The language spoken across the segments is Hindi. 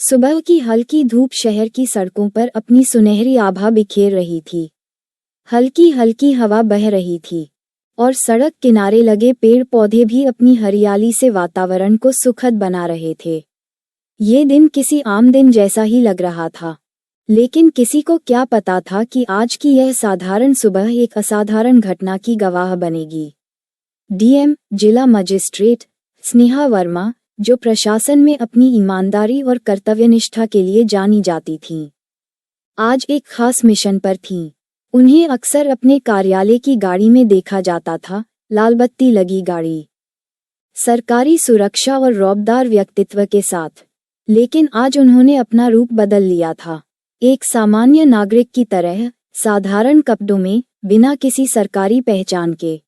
सुबह की हल्की धूप शहर की सड़कों पर अपनी सुनहरी आभा बिखेर रही थी। हल्की हल्की हवा बह रही थी और सड़क किनारे लगे पेड़ पौधे भी अपनी हरियाली से वातावरण को सुखद बना रहे थे। ये दिन किसी आम दिन जैसा ही लग रहा था, लेकिन किसी को क्या पता था कि आज की यह साधारण सुबह एक असाधारण घटना की गवाह बनेगी। डीएम, जिला मजिस्ट्रेट स्नेहा वर्मा, जो प्रशासन में अपनी ईमानदारी और कर्तव्यनिष्ठा के लिए जानी जाती थीं, आज एक खास मिशन पर थीं। उन्हें अक्सर अपने कार्यालय की गाड़ी में देखा जाता था, लाल बत्ती लगी गाड़ी, सरकारी सुरक्षा और रौबदार व्यक्तित्व के साथ। लेकिन आज उन्होंने अपना रूप बदल लिया था। एक सामान्य नागरिक की तरह, साधारण कपड़ों में, बिना किसी सरकारी पहचान के,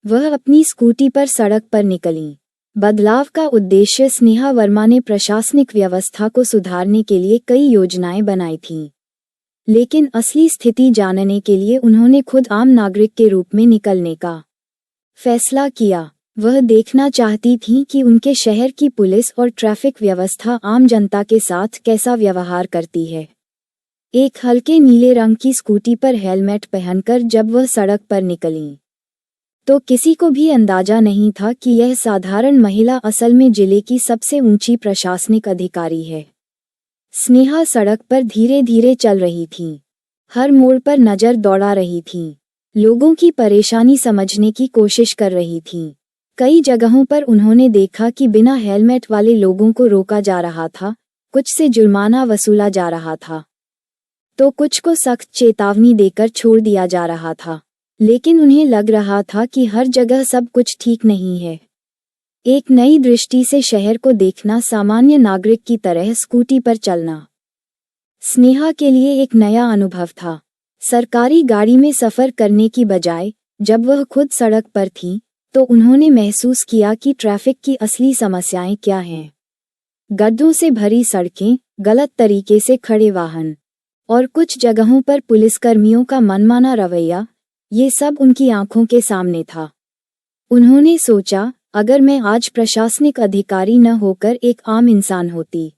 वह अपनी स्कूटी पर सड़क पर निकलीं। बदलाव का उद्देश्य स्नेहा वर्मा ने प्रशासनिक व्यवस्था को सुधारने के लिए कई योजनाएं बनाई थीं, लेकिन असली स्थिति जानने के लिए उन्होंने खुद आम नागरिक के रूप में निकलने का फैसला किया। वह देखना चाहती थीं कि उनके शहर की पुलिस और ट्रैफिक व्यवस्था आम जनता के साथ कैसा व्यवहार करती है। एक हल्के नीले रंग की स्कूटी पर हेलमेट पहनकर जब वह सड़क पर निकलीं, तो किसी को भी अंदाजा नहीं था कि यह साधारण महिला असल में जिले की सबसे ऊंची प्रशासनिक अधिकारी है। स्नेहा सड़क पर धीरे धीरे चल रही थीं, हर मोड़ पर नजर दौड़ा रही थीं, लोगों की परेशानी समझने की कोशिश कर रही थीं। कई जगहों पर उन्होंने देखा कि बिना हेलमेट वाले लोगों को रोका जा रहा था, कुछ से जुर्माना वसूला जा रहा था, तो कुछ को सख्त चेतावनी देकर छोड़ दिया जा रहा था। लेकिन उन्हें लग रहा था कि हर जगह सब कुछ ठीक नहीं है। एक नई दृष्टि से शहर को देखना, सामान्य नागरिक की तरह स्कूटी पर चलना, स्नेहा के लिए एक नया अनुभव था। सरकारी गाड़ी में सफर करने की बजाय जब वह खुद सड़क पर थी, तो उन्होंने महसूस किया कि ट्रैफिक की असली समस्याएं क्या हैं। गड्ढों से भरी सड़कें, गलत तरीके से खड़े वाहन और कुछ जगहों पर पुलिसकर्मियों का मनमाना रवैया, ये सब उनकी आंखों के सामने था। उन्होंने सोचा, अगर मैं आज प्रशासनिक अधिकारी न होकर एक आम इंसान होती,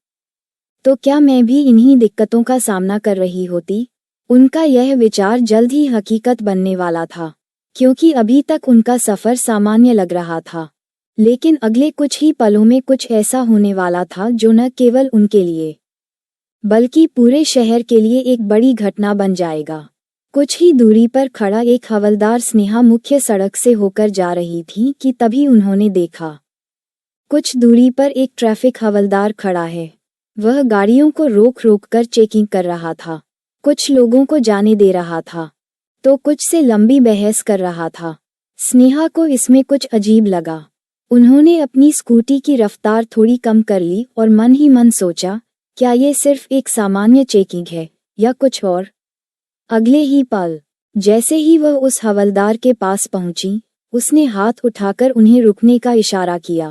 तो क्या मैं भी इन्हीं दिक्कतों का सामना कर रही होती। उनका यह विचार जल्द ही हकीकत बनने वाला था, क्योंकि अभी तक उनका सफर सामान्य लग रहा था, लेकिन अगले कुछ ही पलों में कुछ ऐसा होने वाला था जो न केवल उनके लिए, बल्कि पूरे शहर के लिए एक बड़ी घटना बन जाएगा। कुछ ही दूरी पर खड़ा एक हवलदार स्नेहा मुख्य सड़क से होकर जा रही थी कि तभी उन्होंने देखा, कुछ दूरी पर एक ट्रैफिक हवलदार खड़ा है। वह गाड़ियों को रोक रोक कर चेकिंग कर रहा था, कुछ लोगों को जाने दे रहा था, तो कुछ से लंबी बहस कर रहा था। स्नेहा को इसमें कुछ अजीब लगा। उन्होंने अपनी स्कूटी की रफ्तार थोड़ी कम कर ली और मन ही मन सोचा, क्या ये सिर्फ एक सामान्य चेकिंग है या कुछ और। अगले ही पल, जैसे ही वह उस हवलदार के पास पहुंची, उसने हाथ उठाकर उन्हें रुकने का इशारा किया।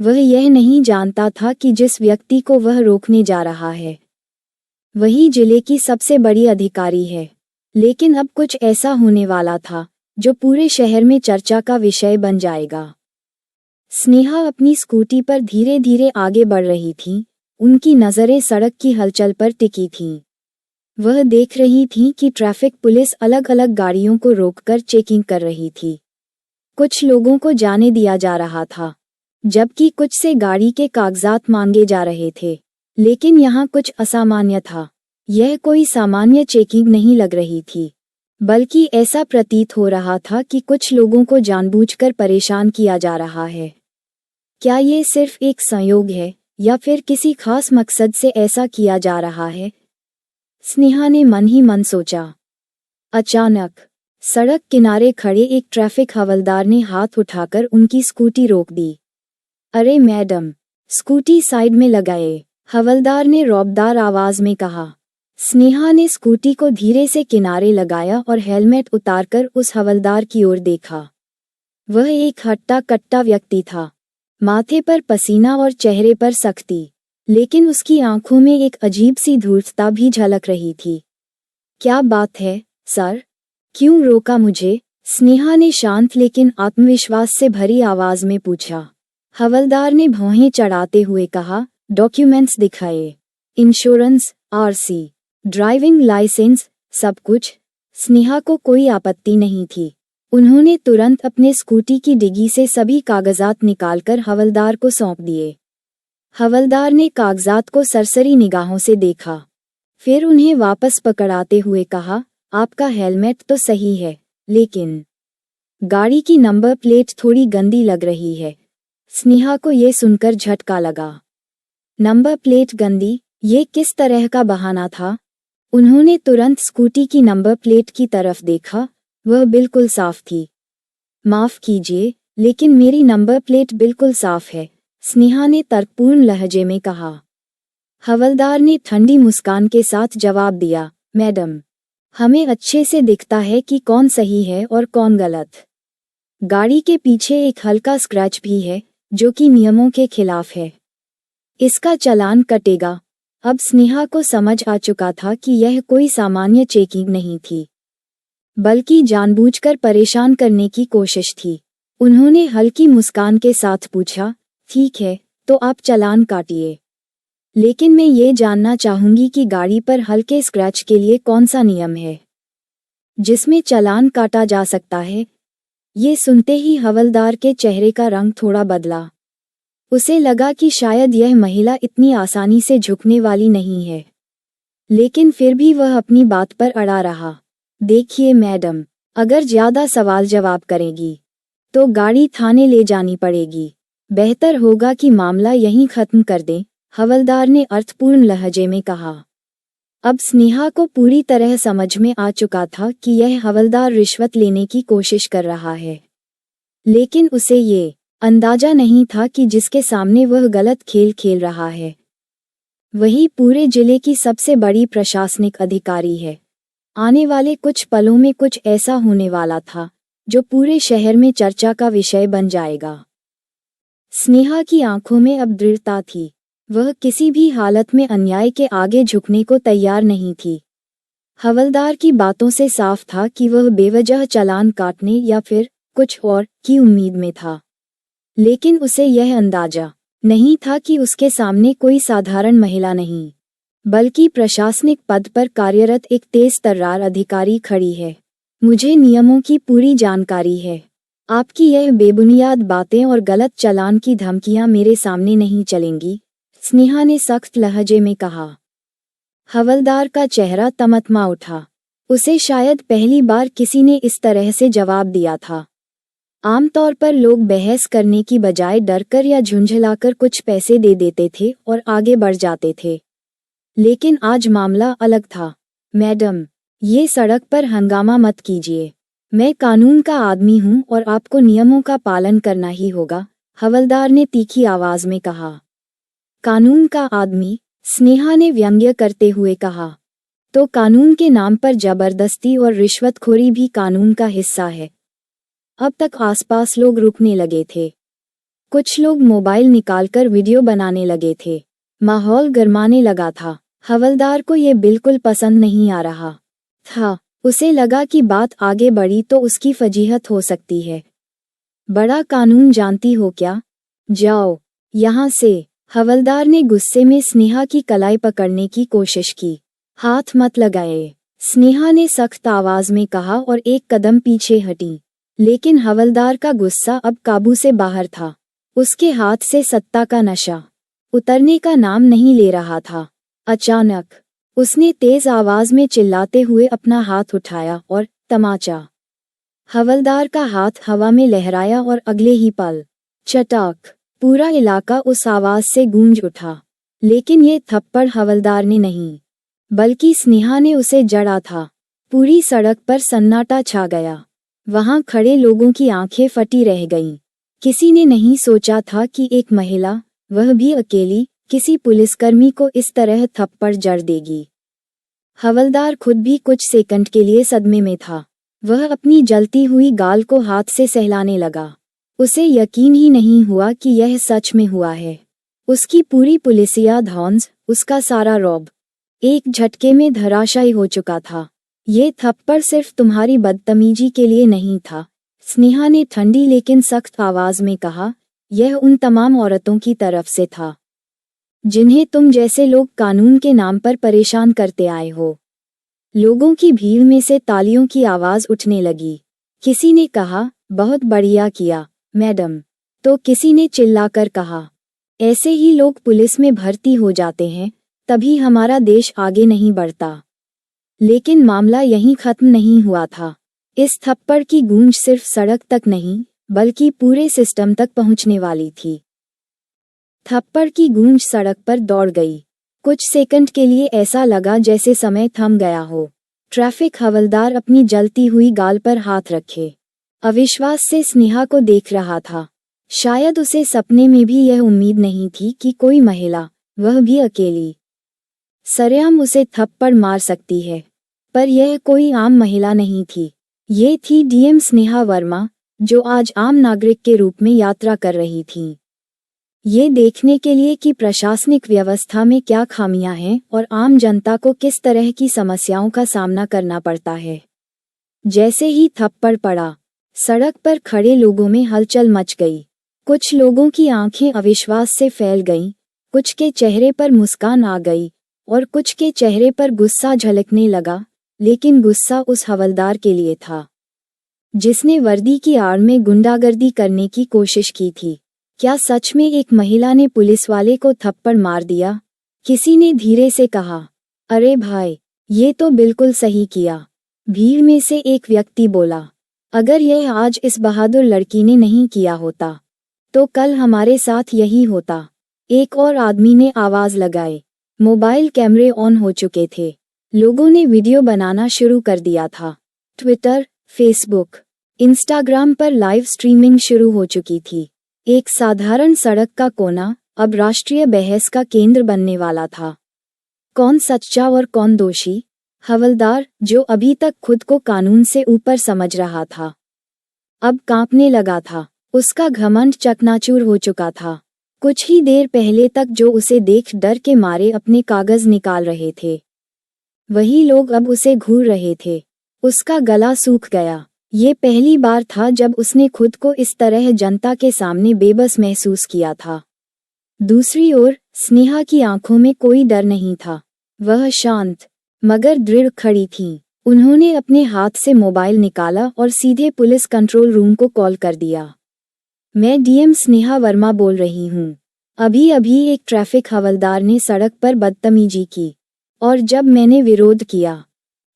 वह यह नहीं जानता था कि जिस व्यक्ति को वह रोकने जा रहा है, वही जिले की सबसे बड़ी अधिकारी है। लेकिन अब कुछ ऐसा होने वाला था जो पूरे शहर में चर्चा का विषय बन जाएगा। स्नेहा अपनी स्कूटी पर धीरे धीरे आगे बढ़ रही थी, उनकी नजरें सड़क की हलचल पर टिकी थीं। वह देख रही थी कि ट्रैफिक पुलिस अलग अलग गाड़ियों को रोककर चेकिंग कर रही थी। कुछ लोगों को जाने दिया जा रहा था, जबकि कुछ से गाड़ी के कागजात मांगे जा रहे थे। लेकिन यहाँ कुछ असामान्य था। यह कोई सामान्य चेकिंग नहीं लग रही थी, बल्कि ऐसा प्रतीत हो रहा था कि कुछ लोगों को जानबूझकर परेशान किया जा रहा है। क्या ये सिर्फ एक संयोग है या फिर किसी खास मकसद से ऐसा किया जा रहा है? स्नेहा ने मन ही मन सोचा। अचानक सड़क किनारे खड़े एक ट्रैफिक हवलदार ने हाथ उठाकर उनकी स्कूटी रोक दी। अरे मैडम, स्कूटी साइड में लगाए, हवलदार ने रौबदार आवाज में कहा। स्नेहा ने स्कूटी को धीरे से किनारे लगाया और हेलमेट उतारकर उस हवलदार की ओर देखा। वह एक हट्टा कट्टा व्यक्ति था, माथे पर पसीना और चेहरे पर सख्ती, लेकिन उसकी आंखों में एक अजीब सी धूर्तता भी झलक रही थी। क्या बात है, सर? क्यों रोका मुझे? स्नेहा ने शांत लेकिन आत्मविश्वास से भरी आवाज में पूछा। हवलदार ने भौहें चढ़ाते हुए कहा, डॉक्यूमेंट्स दिखाए, इंश्योरेंस, आरसी, ड्राइविंग लाइसेंस, सब कुछ। स्नेहा को कोई आपत्ति नहीं थी। उन्होंने तुरंत अपने स्कूटी की डिग्गी से सभी कागजात निकालकर हवलदार को सौंप दिए। हवलदार ने कागजात को सरसरी निगाहों से देखा, फिर उन्हें वापस पकड़ाते हुए कहा, आपका हेलमेट तो सही है, लेकिन गाड़ी की नंबर प्लेट थोड़ी गंदी लग रही है। स्नेहा को ये सुनकर झटका लगा। नंबर प्लेट गंदी, ये किस तरह का बहाना था? उन्होंने तुरंत स्कूटी की नंबर प्लेट की तरफ देखा, वह बिल्कुल साफ थी। माफ कीजिए, लेकिन मेरी नंबर प्लेट बिल्कुल साफ है, स्नेहा ने तर्कपूर्ण लहजे में कहा। हवलदार ने ठंडी मुस्कान के साथ जवाब दिया, मैडम, हमें अच्छे से दिखता है कि कौन सही है और कौन गलत। गाड़ी के पीछे एक हल्का स्क्रैच भी है, जो कि नियमों के खिलाफ है। इसका चालान कटेगा। अब स्नेहा को समझ आ चुका था कि यह कोई सामान्य चेकिंग नहीं थी, बल्कि जानबूझकर परेशान करने की कोशिश थी। उन्होंने हल्की मुस्कान के साथ पूछा, ठीक है, तो आप चालान काटिए। लेकिन मैं ये जानना चाहूंगी कि गाड़ी पर हल्के स्क्रैच के लिए कौन सा नियम है जिसमें चालान काटा जा सकता है? ये सुनते ही हवलदार के चेहरे का रंग थोड़ा बदला। उसे लगा कि शायद यह महिला इतनी आसानी से झुकने वाली नहीं है, लेकिन फिर भी वह अपनी बात पर अड़ा रहा। देखिए मैडम, अगर ज्यादा सवाल जवाब करेगी तो गाड़ी थाने ले जानी पड़ेगी। बेहतर होगा कि मामला यहीं खत्म कर दें, हवलदार ने अर्थपूर्ण लहजे में कहा। अब स्नेहा को पूरी तरह समझ में आ चुका था कि यह हवलदार रिश्वत लेने की कोशिश कर रहा है, लेकिन उसे ये अंदाजा नहीं था कि जिसके सामने वह गलत खेल खेल रहा है वही पूरे जिले की सबसे बड़ी प्रशासनिक अधिकारी है। आने वाले कुछ पलों में कुछ ऐसा होने वाला था जो पूरे शहर में चर्चा का विषय बन जाएगा। स्नेहा की आंखों में अब दृढ़ता थी। वह किसी भी हालत में अन्याय के आगे झुकने को तैयार नहीं थी। हवलदार की बातों से साफ था कि वह बेवजह चालान काटने या फिर कुछ और की उम्मीद में था, लेकिन उसे यह अंदाजा नहीं था कि उसके सामने कोई साधारण महिला नहीं, बल्कि प्रशासनिक पद पर कार्यरत एक तेज तर्रार अधिकारी खड़ी है। मुझे नियमों की पूरी जानकारी है। आपकी यह बेबुनियाद बातें और गलत चालान की धमकियां मेरे सामने नहीं चलेंगी, स्नेहा ने सख्त लहजे में कहा। हवलदार का चेहरा तमतमा उठा। उसे शायद पहली बार किसी ने इस तरह से जवाब दिया था। आमतौर पर लोग बहस करने की बजाय डरकर या झुंझलाकर कुछ पैसे दे देते थे और आगे बढ़ जाते थे, लेकिन आज मामला अलग था। मैडम, ये सड़क पर हंगामा मत कीजिए। मैं कानून का आदमी हूँ और आपको नियमों का पालन करना ही होगा, हवलदार ने तीखी आवाज में कहा। कानून का आदमी? स्नेहा ने व्यंग्य करते हुए कहा। तो कानून के नाम पर जबरदस्ती और रिश्वतखोरी भी कानून का हिस्सा है। अब तक आसपास लोग रुकने लगे थे। कुछ लोग मोबाइल निकालकर वीडियो बनाने लगे थे। माहौल गरमाने लगा था। हवलदार को ये बिल्कुल पसंद नहीं आ रहा था। उसे लगा कि बात आगे बढ़ी तो उसकी फजीहत हो सकती है। बड़ा कानून जानती हो क्या? जाओ यहाँ से। हवलदार ने गुस्से में स्नेहा की कलाई पकड़ने की कोशिश की। हाथ मत लगाए, स्नेहा ने सख्त आवाज में कहा और एक कदम पीछे हटी। लेकिन हवलदार का गुस्सा अब काबू से बाहर था। उसके हाथ से सत्ता का नशा उतरने का नाम नहीं ले रहा था। अचानक उसने तेज आवाज में चिल्लाते हुए अपना हाथ उठाया और तमाचा। हवलदार का हाथ हवा में लहराया और अगले ही पल चटाक पूरा इलाका उस आवाज से गूंज उठा। लेकिन ये थप्पड़ हवलदार ने नहीं, बल्कि स्नेहा ने उसे जड़ा था। पूरी सड़क पर सन्नाटा छा गया। वहां खड़े लोगों की आंखें फटी रह गईं। किसी ने नहीं सोचा था कि एक महिला, वह भी अकेली, किसी पुलिसकर्मी को इस तरह थप्पड़ जड़ देगी। हवलदार खुद भी कुछ सेकंड के लिए सदमे में था। वह अपनी जलती हुई गाल को हाथ से सहलाने लगा। उसे यकीन ही नहीं हुआ कि यह सच में हुआ है। उसकी पूरी पुलिसिया धौंस, उसका सारा रौब एक झटके में धराशायी हो चुका था। ये थप्पड़ सिर्फ तुम्हारी बदतमीजी के लिए नहीं था, स्नेहा ने ठंडी लेकिन सख्त आवाज में कहा। यह उन तमाम औरतों की तरफ से था जिन्हें तुम जैसे लोग कानून के नाम पर परेशान करते आए हो। लोगों की भीड़ में से तालियों की आवाज उठने लगी। किसी ने कहा, बहुत बढ़िया किया, मैडम। तो किसी ने चिल्लाकर कहा, ऐसे ही लोग पुलिस में भर्ती हो जाते हैं, तभी हमारा देश आगे नहीं बढ़ता। लेकिन मामला यहीं खत्म नहीं हुआ था। इस थप्पड़ की गूंज सिर्फ सड़क तक नहीं, बल्कि पूरे सिस्टम तक पहुंचने वाली थी। थप्पड़ की गूंज सड़क पर दौड़ गई। कुछ सेकंड के लिए ऐसा लगा जैसे समय थम गया हो। ट्रैफिक हवलदार अपनी जलती हुई गाल पर हाथ रखे अविश्वास से स्नेहा को देख रहा था। शायद उसे सपने में भी यह उम्मीद नहीं थी कि कोई महिला, वह भी अकेली, सरेआम उसे थप्पड़ मार सकती है। पर यह कोई आम महिला नहीं थी। ये थी डीएम स्नेहा वर्मा, जो आज आम नागरिक के रूप में यात्रा कर रही थीं। ये देखने के लिए कि प्रशासनिक व्यवस्था में क्या खामियां हैं और आम जनता को किस तरह की समस्याओं का सामना करना पड़ता है। जैसे ही थप्पड़ पड़ा, सड़क पर खड़े लोगों में हलचल मच गई। कुछ लोगों की आंखें अविश्वास से फैल गईं, कुछ के चेहरे पर मुस्कान आ गई और कुछ के चेहरे पर गुस्सा झलकने लगा, लेकिन गुस्सा उस हवलदार के लिए था जिसने वर्दी की आड़ में गुंडागर्दी करने की कोशिश की थी। क्या सच में एक महिला ने पुलिस वाले को थप्पड़ मार दिया? किसी ने धीरे से कहा, अरे भाई, ये तो बिल्कुल सही किया। भीड़ में से एक व्यक्ति बोला, अगर यह आज इस बहादुर लड़की ने नहीं किया होता, तो कल हमारे साथ यही होता। एक और आदमी ने आवाज लगाई। मोबाइल कैमरे ऑन हो चुके थे। लोगों ने वीडियो बनाना शुरू कर दिया था। ट्विटर, फेसबुक, इंस्टाग्राम पर लाइव स्ट्रीमिंग शुरू हो चुकी थी। एक साधारण सड़क का कोना अब राष्ट्रीय बहस का केंद्र बनने वाला था। कौन सच्चा और कौन दोषी? हवलदार, जो अभी तक खुद को कानून से ऊपर समझ रहा था, अब कांपने लगा था। उसका घमंड चकनाचूर हो चुका था। कुछ ही देर पहले तक जो उसे देख डर के मारे अपने कागज निकाल रहे थे, वही लोग अब उसे घूर रहे थे। उसका गला सूख गया। ये पहली बार था जब उसने खुद को इस तरह जनता के सामने बेबस महसूस किया था। दूसरी ओर, स्नेहा की आंखों में कोई डर नहीं था। वह शांत मगर दृढ़ खड़ी थीं। उन्होंने अपने हाथ से मोबाइल निकाला और सीधे पुलिस कंट्रोल रूम को कॉल कर दिया। मैं डीएम स्नेहा वर्मा बोल रही हूँ। अभी अभी एक ट्रैफिक हवलदार ने सड़क पर बदतमीजी की, और जब मैंने विरोध किया,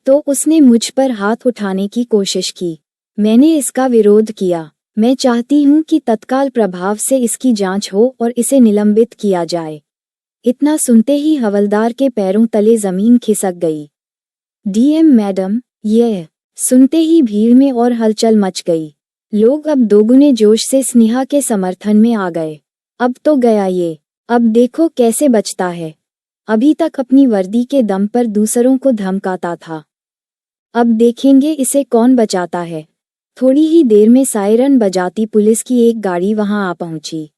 तो उसने मुझ पर हाथ उठाने की कोशिश की। मैंने इसका विरोध किया। मैं चाहती हूँ कि तत्काल प्रभाव से इसकी जांच हो और इसे निलंबित किया जाए। इतना सुनते ही हवलदार के पैरों तले जमीन खिसक गई। डीएम मैडम, यह सुनते ही भीड़ में और हलचल मच गई। लोग अब दोगुने जोश से स्नेहा के समर्थन में आ गए। अब तो गया ये, अब देखो कैसे बचता है। अभी तक अपनी वर्दी के दम पर दूसरों को धमकाता था, अब देखेंगे इसे कौन बचाता है। थोड़ी ही देर में सायरन बजाती पुलिस की एक गाड़ी वहां आ पहुंची।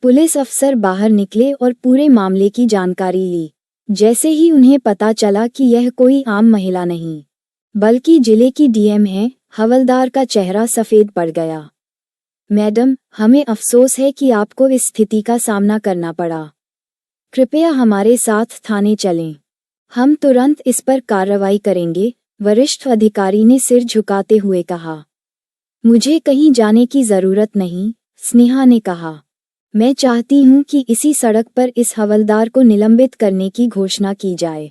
पुलिस अफसर बाहर निकले और पूरे मामले की जानकारी ली। जैसे ही उन्हें पता चला कि यह कोई आम महिला नहीं, बल्कि जिले की डीएम है, हवलदार का चेहरा सफेद पड़ गया। मैडम, हमें अफसोस है कि आपको इस स्थिति का सामना करना पड़ा। कृपया हमारे साथ थाने चलें। हम तुरंत इस पर कार्रवाई करेंगे, वरिष्ठ अधिकारी ने सिर झुकाते हुए कहा। मुझे कहीं जाने की जरूरत नहीं, स्नेहा ने कहा। मैं चाहती हूँ कि इसी सड़क पर इस हवलदार को निलंबित करने की घोषणा की जाए।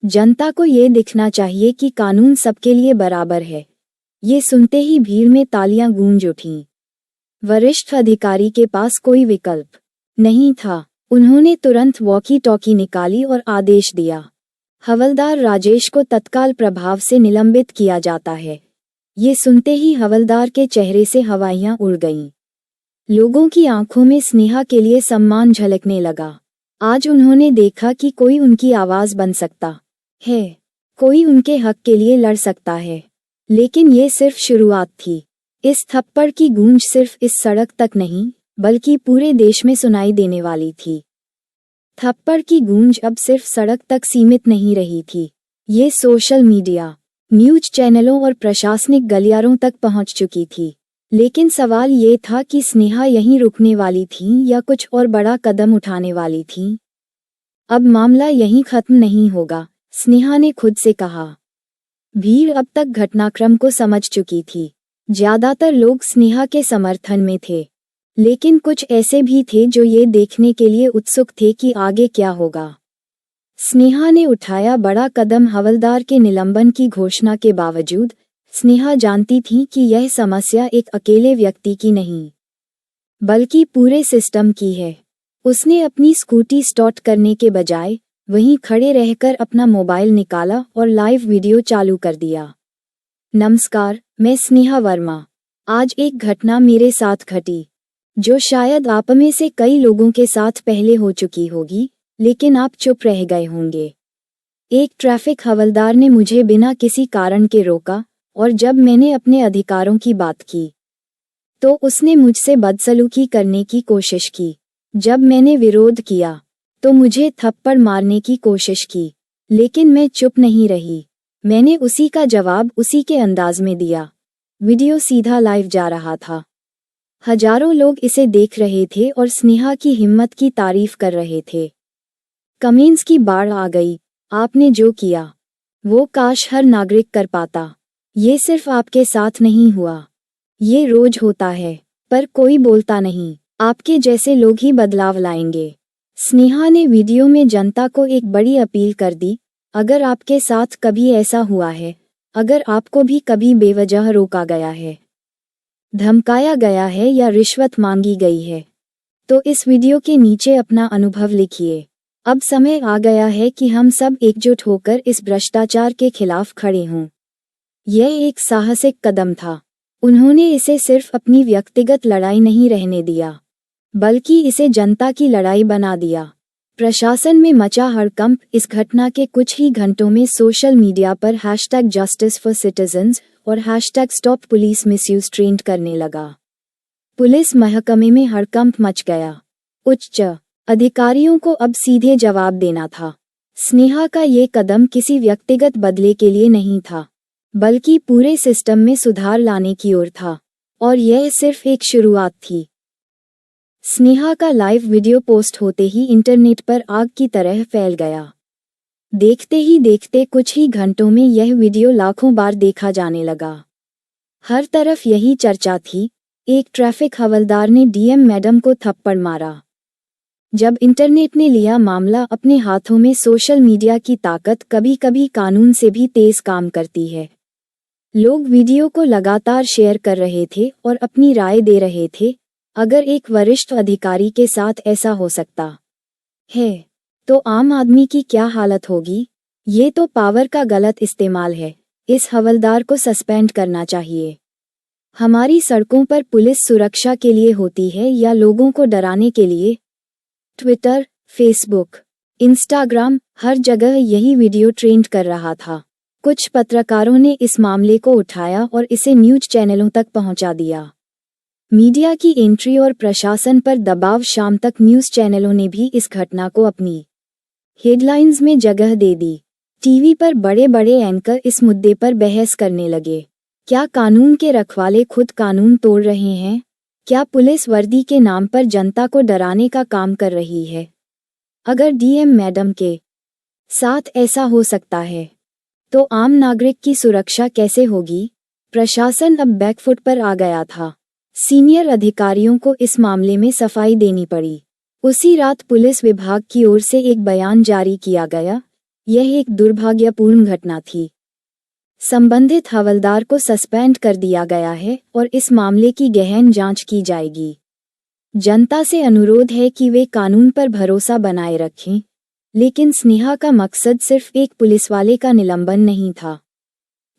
जनता को ये दिखना चाहिए कि कानून सबके लिए बराबर है। ये सुनते ही भीड़ में तालियां गूंज उठीं। वरिष्ठ अधिकारी के पास कोई विकल्प नहीं था। उन्होंने तुरंत वॉकी टॉकी निकाली और आदेश दिया, हवलदार राजेश को तत्काल प्रभाव से निलंबित किया जाता है। ये सुनते ही हवलदार के चेहरे से हवाइयां उड़ गईं। लोगों की आंखों में स्नेहा के लिए सम्मान झलकने लगा। आज उन्होंने देखा कि कोई उनकी आवाज बन सकता है, कोई उनके हक के लिए लड़ सकता है। लेकिन ये सिर्फ शुरुआत थी। इस थप्पड़ की गूंज सिर्फ इस सड़क तक नहीं, बल्कि पूरे देश में सुनाई देने वाली थी। थप्पड़ की गूंज अब सिर्फ सड़क तक सीमित नहीं रही थी। ये सोशल मीडिया, न्यूज चैनलों और प्रशासनिक गलियारों तक पहुंच चुकी थी। लेकिन सवाल ये था कि स्नेहा यहीं रुकने वाली थी या कुछ और बड़ा कदम उठाने वाली थी। अब मामला यहीं खत्म नहीं होगा, स्नेहा ने खुद से कहा। भीड़ अब तक घटनाक्रम को समझ चुकी थी। ज्यादातर लोग स्नेहा के समर्थन में थे, लेकिन कुछ ऐसे भी थे जो ये देखने के लिए उत्सुक थे कि आगे क्या होगा। स्नेहा ने उठाया बड़ा कदम। हवलदार के निलंबन की घोषणा के बावजूद स्नेहा जानती थी कि यह समस्या एक अकेले व्यक्ति की नहीं, बल्कि पूरे सिस्टम की है। उसने अपनी स्कूटी स्टार्ट करने के बजाय वहीं खड़े रहकर अपना मोबाइल निकाला और लाइव वीडियो चालू कर दिया। नमस्कार, मैं स्नेहा वर्मा। आज एक घटना मेरे साथ घटी, जो शायद आप में से कई लोगों के साथ पहले हो चुकी होगी, लेकिन आप चुप रह गए होंगे। एक ट्रैफिक हवलदार ने मुझे बिना किसी कारण के रोका और जब मैंने अपने अधिकारों की बात की, तो उसने मुझसे बदसलूकी करने की कोशिश की। जब मैंने विरोध किया, तो मुझे थप्पड़ मारने की कोशिश की, लेकिन मैं चुप नहीं रही। मैंने उसी का जवाब उसी के अंदाज में दिया। वीडियो सीधा लाइव जा रहा था। हजारों लोग इसे देख रहे थे और स्नेहा की हिम्मत की तारीफ कर रहे थे। कमेंट्स की बाढ़ आ गई। आपने जो किया, वो काश हर नागरिक कर पाता। ये सिर्फ आपके साथ नहीं हुआ, ये रोज होता है, पर कोई बोलता नहीं। आपके जैसे लोग ही बदलाव लाएंगे। स्नेहा ने वीडियो में जनता को एक बड़ी अपील कर दी। अगर आपके साथ कभी ऐसा हुआ है, अगर आपको भी कभी बेवजह रोका गया है, धमकाया गया है या रिश्वत मांगी गई है, तो इस वीडियो के नीचे अपना अनुभव लिखिए। अब समय आ गया है कि हम सब एकजुट होकर इस भ्रष्टाचार के खिलाफ खड़े हों। यह एक साहसिक कदम था। उन्होंने इसे सिर्फ अपनी व्यक्तिगत लड़ाई नहीं रहने दिया, बल्कि इसे जनता की लड़ाई बना दिया। प्रशासन में मचा हड़कंप इस घटना के कुछ ही घंटों में सोशल मीडिया पर #JusticeForCitizens और #StopPoliceMisuse ट्रेंड करने लगा। पुलिस महकमे में हड़कंप मच गया। उच्च अधिकारियों को अब सीधे जवाब देना था। स्नेहा का ये कदम किसी व्यक्तिगत बदले के लिए नहीं था, बल्कि पूरे सिस्टम में सुधार लाने की ओर था, और यह सिर्फ एक शुरुआत थी। स्नेहा का लाइव वीडियो पोस्ट होते ही इंटरनेट पर आग की तरह फैल गया। देखते ही देखते कुछ ही घंटों में यह वीडियो लाखों बार देखा जाने लगा। हर तरफ यही चर्चा थी, एक ट्रैफिक हवलदार ने डीएम मैडम को थप्पड़ मारा। जब इंटरनेट ने लिया मामला अपने हाथों में, सोशल मीडिया की ताकत कभी कभी कानून से भी तेज काम करती है। लोग वीडियो को लगातार शेयर कर रहे थे और अपनी राय दे रहे थे। अगर एक वरिष्ठ अधिकारी के साथ ऐसा हो सकता है, तो आम आदमी की क्या हालत होगी? ये तो पावर का गलत इस्तेमाल है। इस हवलदार को सस्पेंड करना चाहिए। हमारी सड़कों पर पुलिस सुरक्षा के लिए होती है या लोगों को डराने के लिए? ट्विटर, फेसबुक, इंस्टाग्राम, हर जगह यही वीडियो ट्रेंड कर रहा था। कुछ पत्रकारों ने इस मामले को उठाया और इसे न्यूज चैनलों तक पहुंचा दिया। मीडिया की एंट्री और प्रशासन पर दबाव, शाम तक न्यूज चैनलों ने भी इस घटना को अपनी हेडलाइंस में जगह दे दी। टीवी पर बड़े बड़े एंकर इस मुद्दे पर बहस करने लगे। क्या कानून के रखवाले खुद कानून तोड़ रहे हैं? क्या पुलिस वर्दी के नाम पर जनता को डराने का काम कर रही है? अगर डीएम मैडम के साथ ऐसा हो सकता है, तो आम नागरिक की सुरक्षा कैसे होगी? प्रशासन अब बैकफुट पर आ गया था। सीनियर अधिकारियों को इस मामले में सफाई देनी पड़ी। उसी रात पुलिस विभाग की ओर से एक बयान जारी किया गया। यह एक दुर्भाग्यपूर्ण घटना थी। संबंधित हवलदार को सस्पेंड कर दिया गया है और इस मामले की गहन जांच की जाएगी। जनता से अनुरोध है कि वे कानून पर भरोसा बनाए रखें। लेकिन स्नेहा का मकसद सिर्फ एक पुलिसवाले का निलंबन नहीं था।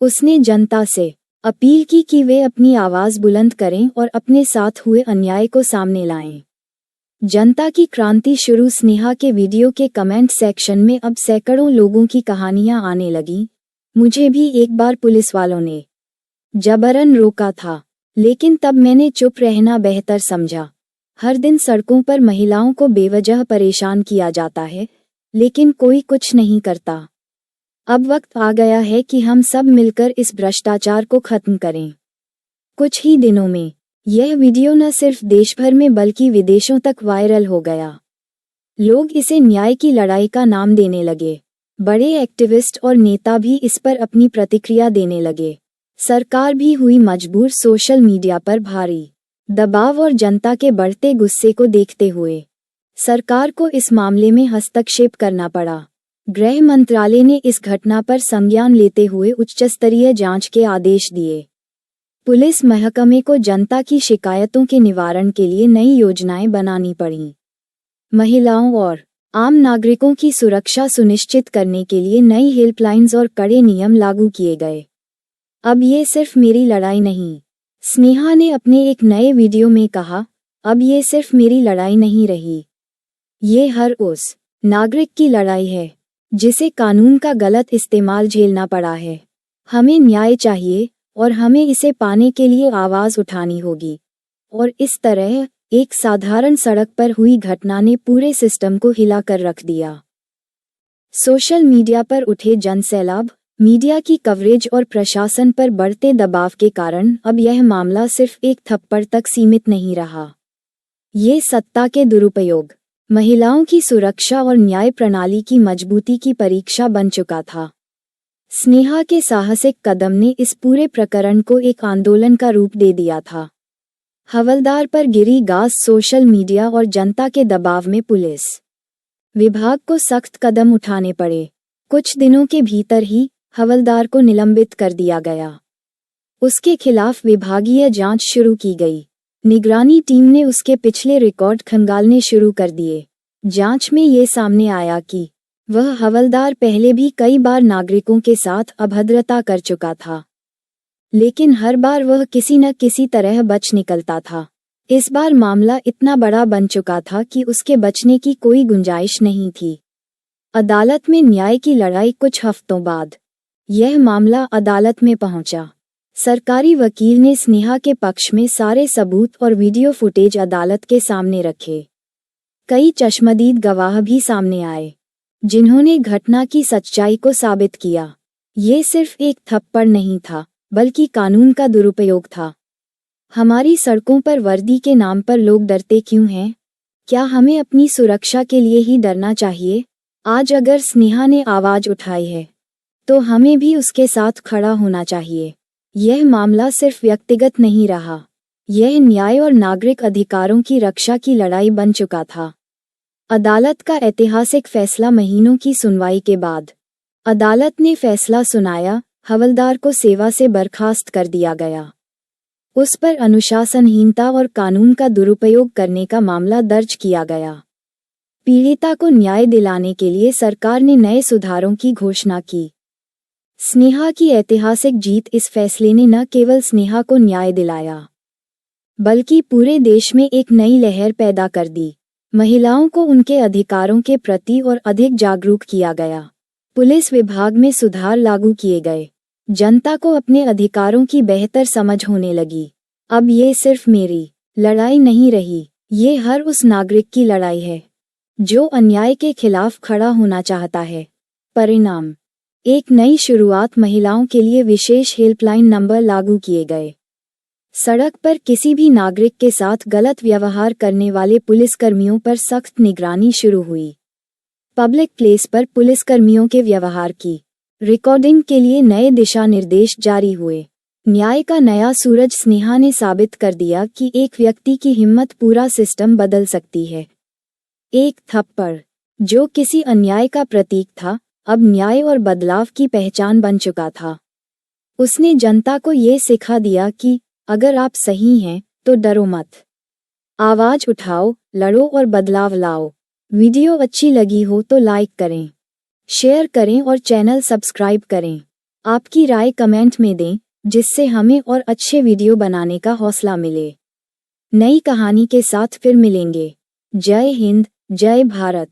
उसने जनता से अपील की कि वे अपनी आवाज बुलंद करें और अपने साथ हुए अन्याय को सामने लाएं। जनता की क्रांति शुरू। स्नेहा के वीडियो के कमेंट सेक्शन में अब सैकड़ों लोगों की कहानियां आने लगीं। मुझे भी एक बार पुलिस वालों ने जबरन रोका था, लेकिन तब मैंने चुप रहना बेहतर समझा। हर दिन सड़कों पर महिलाओं को बेवजह परेशान किया जाता है, लेकिन कोई कुछ नहीं करता। अब वक्त आ गया है कि हम सब मिलकर इस भ्रष्टाचार को खत्म करें। कुछ ही दिनों में यह वीडियो न सिर्फ देश भर में बल्कि विदेशों तक वायरल हो गया। लोग इसे न्याय की लड़ाई का नाम देने लगे। बड़े एक्टिविस्ट और नेता भी इस पर अपनी प्रतिक्रिया देने लगे। सरकार भी हुई मजबूर सोशल मीडिया पर भारी दबाव और जनता के बढ़ते गुस्से को देखते हुए सरकार को इस मामले में हस्तक्षेप करना पड़ा। गृह मंत्रालय ने इस घटना पर संज्ञान लेते हुए उच्चस्तरीय जांच के आदेश दिए। पुलिस महकमे को जनता की शिकायतों के निवारण के लिए नई योजनाएं बनानी पड़ीं। महिलाओं और आम नागरिकों की सुरक्षा सुनिश्चित करने के लिए नई हेल्पलाइंस और कड़े नियम लागू किए गए। अब ये सिर्फ मेरी लड़ाई नहीं, स्नेहा ने अपने एक नए वीडियो में कहा, अब ये सिर्फ मेरी लड़ाई नहीं रही। ये हर उस नागरिक की लड़ाई है जिसे कानून का गलत इस्तेमाल झेलना पड़ा है। हमें न्याय चाहिए और हमें इसे पाने के लिए आवाज उठानी होगी। और इस तरह एक साधारण सड़क पर हुई घटना ने पूरे सिस्टम को हिला कर रख दिया। सोशल मीडिया पर उठे जनसैलाब, मीडिया की कवरेज और प्रशासन पर बढ़ते दबाव के कारण अब यह मामला सिर्फ एक थप्पड़ तक सीमित नहीं रहा। ये सत्ता के दुरुपयोग, महिलाओं की सुरक्षा और न्याय प्रणाली की मजबूती की परीक्षा बन चुका था। स्नेहा के साहसिक कदम ने इस पूरे प्रकरण को एक आंदोलन का रूप दे दिया था। हवलदार पर गिरी गाज, सोशल मीडिया और जनता के दबाव में पुलिस विभाग को सख्त कदम उठाने पड़े। कुछ दिनों के भीतर ही हवलदार को निलंबित कर दिया गया। उसके खिलाफ विभागीय जांच शुरू की गई। निगरानी टीम ने उसके पिछले रिकॉर्ड खंगालने शुरू कर दिए। जांच में ये सामने आया कि वह हवलदार पहले भी कई बार नागरिकों के साथ अभद्रता कर चुका था, लेकिन हर बार वह किसी न किसी तरह बच निकलता था। इस बार मामला इतना बड़ा बन चुका था कि उसके बचने की कोई गुंजाइश नहीं थी। अदालत में न्याय की लड़ाई कुछ हफ्तों बाद यह मामला अदालत में पहुंचा। सरकारी वकील ने स्नेहा के पक्ष में सारे सबूत और वीडियो फुटेज अदालत के सामने रखे। कई चश्मदीद गवाह भी सामने आए, जिन्होंने घटना की सच्चाई को साबित किया। ये सिर्फ एक थप्पड़ नहीं था, बल्कि कानून का दुरुपयोग था। हमारी सड़कों पर वर्दी के नाम पर लोग डरते क्यों हैं? क्या हमें अपनी सुरक्षा के लिए ही डरना चाहिए? आज अगर स्नेहा ने आवाज उठाई है, तो हमें भी उसके साथ खड़ा होना चाहिए। यह मामला सिर्फ व्यक्तिगत नहीं रहा, यह न्याय और नागरिक अधिकारों की रक्षा की लड़ाई बन चुका था। अदालत का ऐतिहासिक फैसला। महीनों की सुनवाई के बाद अदालत ने फैसला सुनाया, हवलदार को सेवा से बर्खास्त कर दिया गया। उस पर अनुशासनहीनता और कानून का दुरुपयोग करने का मामला दर्ज किया गया। पीड़िता को न्याय दिलाने के लिए सरकार ने नए सुधारों की घोषणा की। स्नेहा की ऐतिहासिक जीत। इस फैसले ने न केवल स्नेहा को न्याय दिलाया, बल्कि पूरे देश में एक नई लहर पैदा कर दी। महिलाओं को उनके अधिकारों के प्रति और अधिक जागरूक किया गया। पुलिस विभाग में सुधार लागू किए गए। जनता को अपने अधिकारों की बेहतर समझ होने लगी। अब ये सिर्फ मेरी लड़ाई नहीं रही, ये हर उस नागरिक की लड़ाई है जो अन्याय के खिलाफ खड़ा होना चाहता है। परिणाम, एक नई शुरुआत। महिलाओं के लिए विशेष हेल्पलाइन नंबर लागू किए गए। सड़क पर किसी भी नागरिक के साथ गलत व्यवहार करने वाले पुलिसकर्मियों पर सख्त निगरानी शुरू हुई। पब्लिक प्लेस पर पुलिसकर्मियों के व्यवहार की रिकॉर्डिंग के लिए नए दिशा निर्देश जारी हुए। न्याय का नया सूरज। स्नेहा ने साबित कर दिया कि एक व्यक्ति की हिम्मत पूरा सिस्टम बदल सकती है। एक थप्पड़ जो किसी अन्याय का प्रतीक था, अब न्याय और बदलाव की पहचान बन चुका था। उसने जनता को ये सिखा दिया कि अगर आप सही हैं तो डरो मत, आवाज उठाओ, लड़ो और बदलाव लाओ। वीडियो अच्छी लगी हो तो लाइक करें, शेयर करें और चैनल सब्सक्राइब करें। आपकी राय कमेंट में दें, जिससे हमें और अच्छे वीडियो बनाने का हौसला मिले। नई कहानी के साथ फिर मिलेंगे। जय हिंद, जय भारत।